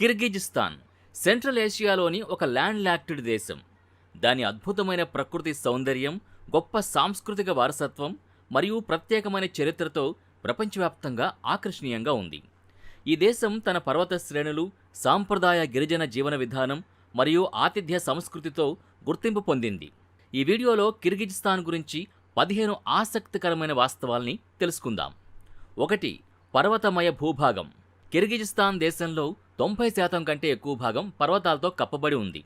Kyrgyzstan central ఏషియాలోని ఒక land locked దేశం. దాని అద్భుతమైన ప్రకృతి సౌందర్యం, గొప్ప సాంస్కృతిక వారసత్వం మరియు ప్రత్యేకమైన చరిత్రతో ప్రపంచవ్యాప్తంగా ఆకర్షణీయంగా ఉంది. ఈ దేశం తన పర్వత శ్రేణులు, సాంప్రదాయ గిరిజన జీవన విధానం మరియు ఆతిథ్య సంస్కృతితో గుర్తింపు పొందింది. ఈ వీడియోలో కిర్గిజిస్తాన్ గురించి 15 ఆసక్తికరమైన వాస్తవాల్ని తెలుసుకుందాం. 1. పర్వతమయ భూభాగం. కిర్గిజిస్తాన్ దేశంలో 90% కంటే ఎక్కువ భాగం పర్వతాలతో కప్పబడి ఉంది.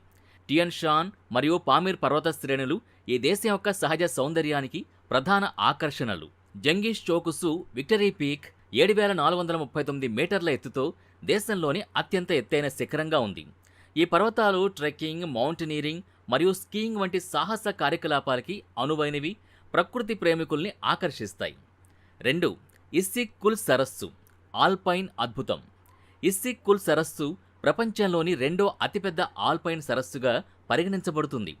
టియన్ షాన్ మరియు పామిర్ పర్వత శ్రేణులు ఈ దేశం యొక్క సహజ సౌందర్యానికి ప్రధాన ఆకర్షణలు. జంగిష్ చోకుసు విక్టరీ పీక్ 7439 మీటర్ల ఎత్తుతో దేశంలోని అత్యంత ఎత్తైన శిఖరంగా ఉంది. ఈ పర్వతాలు ట్రెక్కింగ్, మౌంటనీరింగ్ మరియు స్కీయింగ్ వంటి సాహస కార్యకలాపాలకి అనువైనవి, ప్రకృతి ప్రేమికుల్ని ఆకర్షిస్తాయి. 2. ఇస్సిక్ కుల్ సరస్సు, ఆల్పైన్ అద్భుతం. ఇస్సిక్ కుల్ సరస్సు ప్రపంచంలోని రెండో అతిపెద్ద ఆల్పైన్ సరస్సుగా పరిగణించబడుతుంది.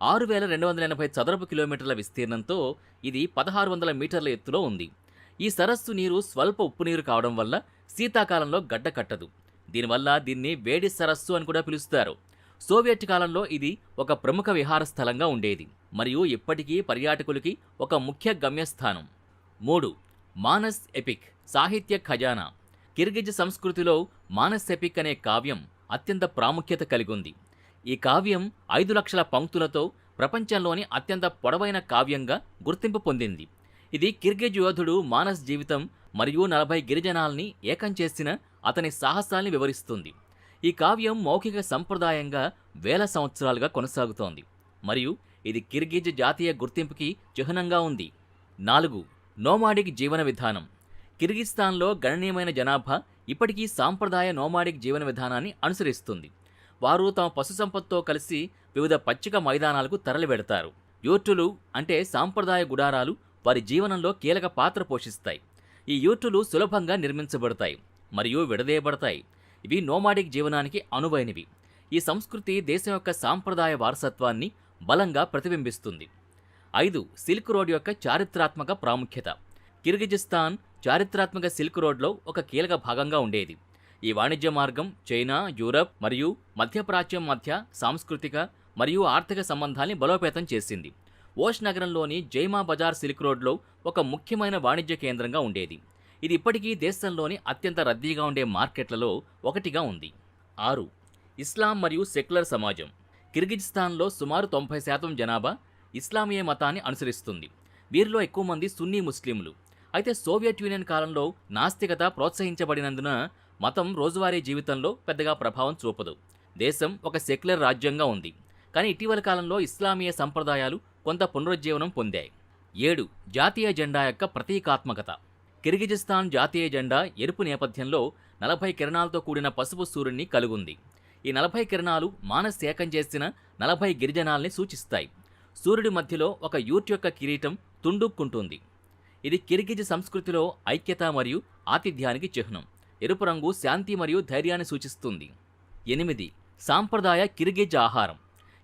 6280 చదరపు కిలోమీటర్ల విస్తీర్ణంతో ఇది 1600 మీటర్ల ఎత్తులో ఉంది. ఈ సరస్సు నీరు స్వల్ప ఉప్పు నీరు కావడం వల్ల శీతాకాలంలో గడ్డ కట్టదు. దీనివల్ల దీన్ని వేడి సరస్సు అని కూడా పిలుస్తారు. సోవియట్ కాలంలో ఇది ఒక ప్రముఖ విహార స్థలంగా ఉండేది మరియు ఇప్పటికీ పర్యాటకులకి ఒక ముఖ్య గమ్యస్థానం. 3. మానస్ ఎపిక్, సాహిత్య ఖజానా. కిర్గిజ్ సంస్కృతిలో మానస్ ఎపిక్ అనే కావ్యం అత్యంత ప్రాముఖ్యత కలిగింది. ఈ కావ్యం 5 లక్షల పంక్తులతో ప్రపంచంలోని అత్యంత పొడవైన కావ్యంగా గుర్తింపు పొందింది. ఇది కిర్గిజ్ యోధుడు మానస్ జీవితం మరియు 40 గిరిజనాల్ని ఏకం చేసిన అతని సాహసాల్ని వివరిస్తుంది. ఈ కావ్యం మౌఖిక సంప్రదాయంగా వేల సంవత్సరాలుగా కొనసాగుతోంది మరియు ఇది కిర్గిజ్ జాతీయ గుర్తింపుకి చిహ్నంగా ఉంది. 4. నోమాడిక్ జీవన విధానం. కిర్గిస్తాన్లో గణనీయమైన జనాభా ఇప్పటికీ సాంప్రదాయ నోమాడిక్ జీవన విధానాన్ని అనుసరిస్తుంది. వారు తమ పశు సంపత్తో కలిసి వివిధ పచ్చిక మైదానాలకు తరలివెడతారు. యూర్టులు అంటే సాంప్రదాయ గుడారాలు వారి జీవనంలో కీలక పాత్ర పోషిస్తాయి. ఈ యూర్టులు సులభంగా నిర్మించబడతాయి మరియు విడదీయబడతాయి. ఇవి నోమాడిక్ జీవనానికి అనువైనవి. ఈ సంస్కృతి దేశం యొక్క సాంప్రదాయ వారసత్వాన్ని బలంగా ప్రతిబింబిస్తుంది. 5. సిల్క్ రోడ్ యొక్క చారిత్రాత్మక ప్రాముఖ్యత. కిర్గిజిస్తాన్ చారిత్రాత్మక సిల్క్ రోడ్లో ఒక కీలక భాగంగా ఉండేది. ఈ వాణిజ్య మార్గం చైనా, యూరప్ మరియు మధ్యప్రాచ్యం మధ్య సాంస్కృతిక మరియు ఆర్థిక సంబంధాల్ని బలోపేతం చేసింది. ఓష్ నగరంలోని జైమా బజార్ సిల్క్ రోడ్లో ఒక ముఖ్యమైన వాణిజ్య కేంద్రంగా ఉండేది. ఇది ఇప్పటికీ దేశంలోని అత్యంత రద్దీగా ఉండే మార్కెట్లలో ఒకటిగా ఉంది. 6. ఇస్లాం మరియు సెక్యులర్ సమాజం. కిర్గిజిస్తాన్లో సుమారు 90% జనాభా ఇస్లామీయ మతాన్ని అనుసరిస్తుంది. వీరిలో ఎక్కువ మంది సున్నీ ముస్లింలు. అయితే సోవియట్ యూనియన్ కాలంలో నాస్తికత ప్రోత్సహించబడినందున మతం రోజువారీ జీవితంలో పెద్దగా ప్రభావం చూపదు. దేశం ఒక సెక్యులర్ రాజ్యంగా ఉంది, కానీ ఇటీవల కాలంలో ఇస్లామీయ సంప్రదాయాలు కొంత పునరుజ్జీవనం పొందాయి. 7. జాతీయ జెండా యొక్క ప్రతీకాత్మకత. కిర్గిజిస్తాన్ జాతీయ జెండా ఎరుపు నేపథ్యంలో 40 కిరణాలతో కూడిన పసుపు సూర్యుడిని కలుగుంది. ఈ 40 కిరణాలు మానస్ ఏకం చేసిన 40 గిరిజనాల్ని సూచిస్తాయి. సూర్యుడి మధ్యలో ఒక యూట్ యొక్క కిరీటం తుండుక్కుంటుంది. ఇది కిర్గిజ్ సంస్కృతిలో ఐక్యత మరియు ఆతిథ్యానికి చిహ్నం. ఎరుపు రంగు శాంతి మరియు ధైర్యాన్ని సూచిస్తుంది. 8. సాంప్రదాయ కిర్గిజ్ ఆహారం.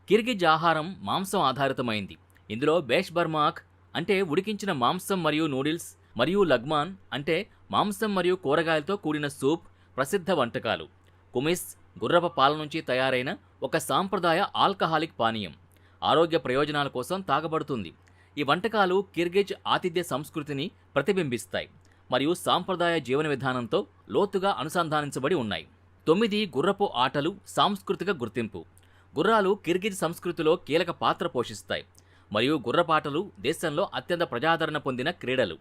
కిర్గిజ్ ఆహారం మాంసం ఆధారితమైంది. ఇందులో బేష్ బర్మాక్ అంటే ఉడికించిన మాంసం మరియు నూడిల్స్ మరియు లగ్మాన్ అంటే మాంసం మరియు కూరగాయలతో కూడిన సూప్ ప్రసిద్ధ వంటకాలు. కుమిస్ గుర్రప పాల నుంచి తయారైన ఒక సాంప్రదాయ ఆల్కహాలిక్ పానీయం ఆరోగ్య ప్రయోజనాల కోసం తాగబడుతుంది. ఈ వంటకాలు కిర్గిజ్ ఆతిథ్య సంస్కృతిని ప్రతిబింబిస్తాయి మరియు సాంప్రదాయ జీవన విధానంతో లోతుగా అనుసంధానించబడి ఉన్నాయి. 9. గుర్రపు ఆటలు, సాంస్కృతిక గుర్తింపు. గుర్రాలు కిర్గిజ్ సంస్కృతిలో కీలక పాత్ర పోషిస్తాయి మరియు గుర్రపాటలు దేశంలో అత్యంత ప్రజాదరణ పొందిన క్రీడలు.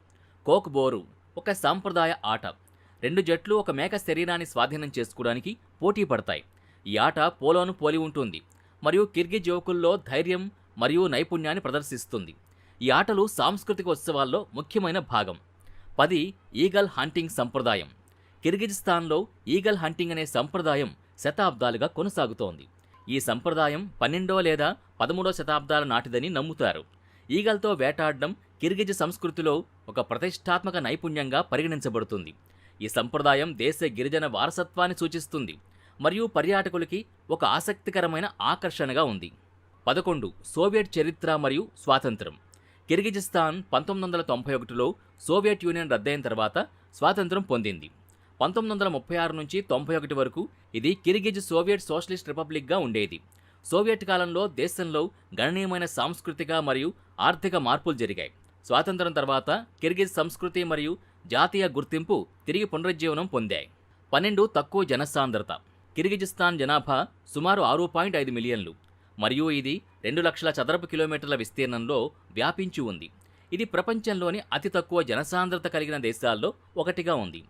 కోక్ బోరు ఒక సాంప్రదాయ ఆట. 2 జట్లు ఒక మేక శరీరాన్ని స్వాధీనం చేసుకోవడానికి పోటీ పడతాయి. ఈ ఆట పోలోను పోలి ఉంటుంది మరియు కిర్గిజ్ యువకుల్లో ధైర్యం మరియు నైపుణ్యాన్ని ప్రదర్శిస్తుంది. ఈ ఆటలు సాంస్కృతిక ఉత్సవాల్లో ముఖ్యమైన భాగం. 10. ఈగల్ హంటింగ్ సంప్రదాయం. కిర్గిజిస్తాన్లో ఈగల్ హంటింగ్ అనే సంప్రదాయం శతాబ్దాలుగా కొనసాగుతోంది. ఈ సంప్రదాయం 12వ లేదా 13వ శతాబ్దాల నాటిదని నమ్ముతారు. ఈగల్తో వేటాడడం కిర్గిజ్ సంస్కృతిలో ఒక ప్రతిష్టాత్మక నైపుణ్యంగా పరిగణించబడుతుంది. ఈ సంప్రదాయం దేశ గిరిజన వారసత్వాన్ని సూచిస్తుంది మరియు పర్యాటకులకి ఒక ఆసక్తికరమైన ఆకర్షణగా ఉంది. 11. సోవియట్ చరిత్ర మరియు స్వాతంత్రం. కిర్గిజిస్తాన్ 1991లో సోవియట్ యూనియన్ రద్దయిన తర్వాత స్వాతంత్రం పొందింది. 1936 నుంచి 91 వరకు ఇది కిర్గిజ్ సోవియట్ సోషలిస్ట్ రిపబ్లిక్గా ఉండేది. సోవియట్ కాలంలో దేశంలో గణనీయమైన సాంస్కృతిక మరియు ఆర్థిక మార్పులు జరిగాయి. స్వాతంత్రం తర్వాత కిర్గిజ్ సంస్కృతి మరియు జాతీయ గుర్తింపు తిరిగి పునరుజ్జీవనం పొందాయి. 12 తక్కువ జనసాంద్రత. కిర్గిజిస్తాన్ జనాభా సుమారు 6.5 మిలియన్లు మరియు ఇది 2 లక్షల చదరపు కిలోమీటర్ల విస్తీర్ణంలో వ్యాపించి ఉంది. ఇది ప్రపంచంలోని అతి తక్కువ జనసాంద్రత కలిగిన దేశాల్లో ఒకటిగా ఉంది.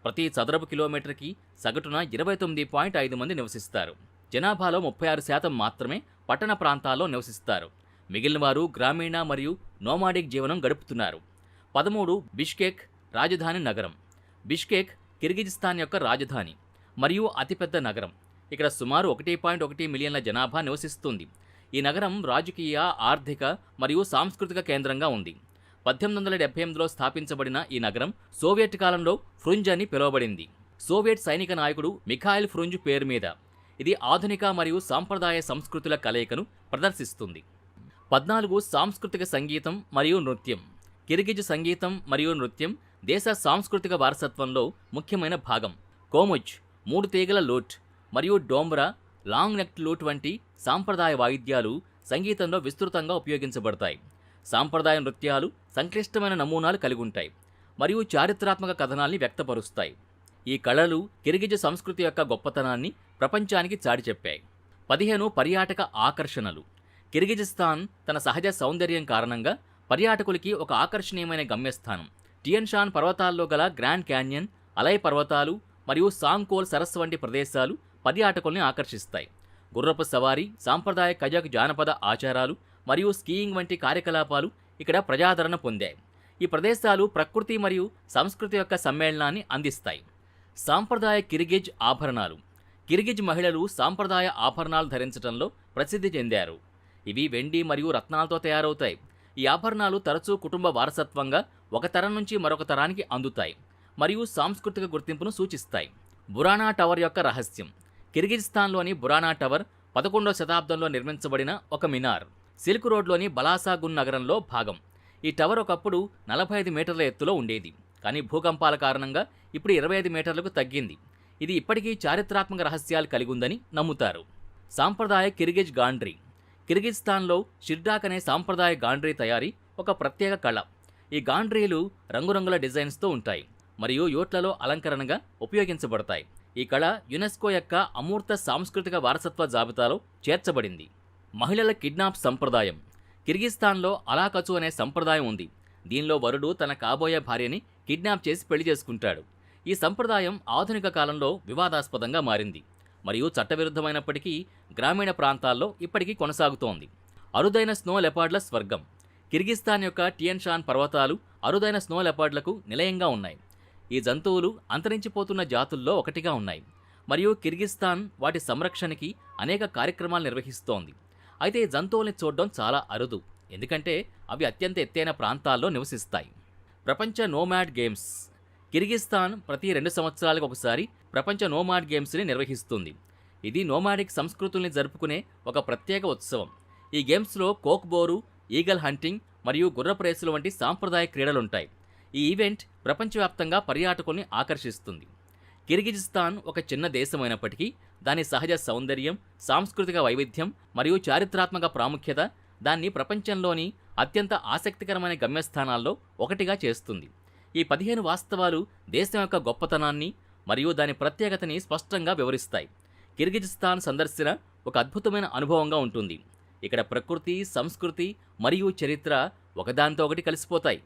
ప్రతి చదరపు కిలోమీటర్కి సగటున 29.5 మంది నివసిస్తారు. జనాభాలో 36% మాత్రమే పట్టణ ప్రాంతాల్లో నివసిస్తారు. మిగిలిన వారు గ్రామీణ మరియు నోమాడిక్ జీవనం గడుపుతున్నారు. 13 బిష్కెక్ రాజధాని నగరం. బిష్కెక్ కిర్గిజిస్తాన్ యొక్క రాజధాని మరియు అతిపెద్ద నగరం. ఇక్కడ సుమారు 1.1 మిలియన్ల జనాభా నివసిస్తుంది. ఈ నగరం రాజకీయ, ఆర్థిక మరియు సాంస్కృతిక కేంద్రంగా ఉంది. 1878లో స్థాపించబడిన ఈ నగరం సోవియట్ కాలంలో ఫ్రుంజ్ అని పిలువబడింది. సోవియట్ సైనిక నాయకుడు మిఖాయిల్ ఫ్రుంజ్ పేరు మీద. ఇది ఆధునిక మరియు సాంప్రదాయ సంస్కృతుల కలయికను ప్రదర్శిస్తుంది. 14 సాంస్కృతిక సంగీతం మరియు నృత్యం. కిర్గిజ్ సంగీతం మరియు నృత్యం దేశ సాంస్కృతిక వారసత్వంలో ముఖ్యమైన భాగం. కోముజ్ 3 తీగల లూట్ మరియు డోంబ్రా, లాంగ్ నెక్ లూట్ వంటి సాంప్రదాయ వాయిద్యాలు సంగీతంలో విస్తృతంగా ఉపయోగించబడతాయి. సాంప్రదాయ నృత్యాలు సంక్లిష్టమైన నమూనాలు కలిగి ఉంటాయి మరియు చారిత్రాత్మక కథనాల్ని వ్యక్తపరుస్తాయి. ఈ కళలు కిర్గిజ్ సంస్కృతి యొక్క గొప్పతనాన్ని ప్రపంచానికి చాటి చెప్పాయి. 15 పర్యాటక ఆకర్షణలు. కిర్గిజిస్తాన్ తన సహజ సౌందర్యం కారణంగా పర్యాటకులకి ఒక ఆకర్షణీయమైన గమ్యస్థానం. టియన్ షాన్ పర్వతాల్లో గల గ్రాండ్ క్యాన్యన్, అలై పర్వతాలు మరియు సాంగ్కోల్ సరస్సు వంటి ప్రదేశాలు పర్యాటకుల్ని ఆకర్షిస్తాయి. గుర్రపు సవారీ, సాంప్రదాయ కజాక్ జానపద ఆచారాలు మరియు స్కీయింగ్ వంటి కార్యకలాపాలు ఇక్కడ ప్రజాదరణ పొందాయి. ఈ ప్రదేశాలు ప్రకృతి మరియు సంస్కృతి యొక్క సమ్మేళనాన్ని అందిస్తాయి. సాంప్రదాయ కిర్గిజ్ ఆభరణాలు. కిర్గిజ్ మహిళలు సాంప్రదాయ ఆభరణాలు ధరించడంలో ప్రసిద్ధి చెందారు. ఇవి వెండి మరియు రత్నాలతో తయారవుతాయి. ఈ ఆభరణాలు తరచూ కుటుంబ వారసత్వంగా ఒక తరం నుంచి మరొక తరానికి అందుతాయి మరియు సాంస్కృతిక గుర్తింపును సూచిస్తాయి. బురానా టవర్ యొక్క రహస్యం. కిర్గిజిస్తాన్లోని బురానా టవర్ 11వ శతాబ్దంలో నిర్మించబడిన ఒక మినార్. సిల్క్ రోడ్లోని బలాసాగున్ నగరంలో భాగం. ఈ టవర్ ఒకప్పుడు 45 మీటర్ల ఎత్తులో ఉండేది, కానీ భూకంపాల కారణంగా ఇప్పుడు 25 మీటర్లకు తగ్గింది. ఇది ఇప్పటికీ చారిత్రాత్మక రహస్యాలు కలిగి ఉందని నమ్ముతారు. సాంప్రదాయ కిర్గిజ్ గాండ్రీ. కిర్గిజిస్తాన్లో షిర్డాక్ అనే సాంప్రదాయ గాండ్రీ తయారీ ఒక ప్రత్యేక కళ. ఈ గాండ్రీలు రంగురంగుల డిజైన్స్తో ఉంటాయి మరియు యోట్లలో అలంకరణగా ఉపయోగించబడతాయి. ఈ కళ యునెస్కో యొక్క అమూర్త సాంస్కృతిక వారసత్వ జాబితాలో చేర్చబడింది. మహిళల కిడ్నాప్ సంప్రదాయం. కిర్గిజిస్తాన్లో అలాకచు అనే సంప్రదాయం ఉంది. దీనిలో వరుడు తన కాబోయే భార్యని కిడ్నాప్ చేసి పెళ్లి చేసుకుంటాడు. ఈ సంప్రదాయం ఆధునిక కాలంలో వివాదాస్పదంగా మారింది మరియు చట్టవిరుద్ధమైనప్పటికీ గ్రామీణ ప్రాంతాల్లో ఇప్పటికీ కొనసాగుతోంది. అరుదైన స్నో లెపార్డ్ల స్వర్గం. కిర్గిజిస్తాన్ యొక్క టియన్ షాన్ పర్వతాలు అరుదైన స్నో లెపార్డ్లకు నిలయంగా ఉన్నాయి. ఈ జంతువులు అంతరించిపోతున్న జాతుల్లో ఒకటిగా ఉన్నాయి మరియు కిర్గిజిస్తాన్ వాటి సంరక్షణకి అనేక కార్యక్రమాలు నిర్వహిస్తోంది. అయితే ఈ జంతువుల్ని చూడడం చాలా అరుదు, ఎందుకంటే అవి అత్యంత ఎత్తైన ప్రాంతాల్లో నివసిస్తాయి. ప్రపంచ నోమాడ్ గేమ్స్. కిర్గిజిస్తాన్ ప్రతి 2 సంవత్సరాలకు ఒకసారి ప్రపంచ నోమాడ్ గేమ్స్ని నిర్వహిస్తుంది. ఇది నోమాడిక్ సంస్కృతుల్ని జరుపుకునే ఒక ప్రత్యేక ఉత్సవం. ఈ గేమ్స్లో కోక్బోరు, ఈగల్ హంటింగ్ మరియు గుర్రపు రేసులు వంటి సాంప్రదాయ క్రీడలుంటాయి. ఈ ఈవెంట్ ప్రపంచవ్యాప్తంగా పర్యాటకుల్ని ఆకర్షిస్తుంది. కిర్గిజిస్తాన్ ఒక చిన్న దేశమైనప్పటికీ దాని సహజ సౌందర్యం, సాంస్కృతిక వైవిధ్యం మరియు చారిత్రాత్మక ప్రాముఖ్యత దాన్ని ప్రపంచంలోని అత్యంత ఆసక్తికరమైన గమ్యస్థానాల్లో ఒకటిగా చేస్తుంది. ఈ 15 వాస్తవాలు దేశం యొక్క గొప్పతనాన్ని మరియు దాని ప్రత్యేకతని స్పష్టంగా వివరిస్తాయి. కిర్గిజిస్తాన్ సందర్శన ఒక అద్భుతమైన అనుభవంగా ఉంటుంది. ఇక్కడ ప్రకృతి, సంస్కృతి మరియు చరిత్ర ఒకదానితో ఒకటి కలిసిపోతాయి.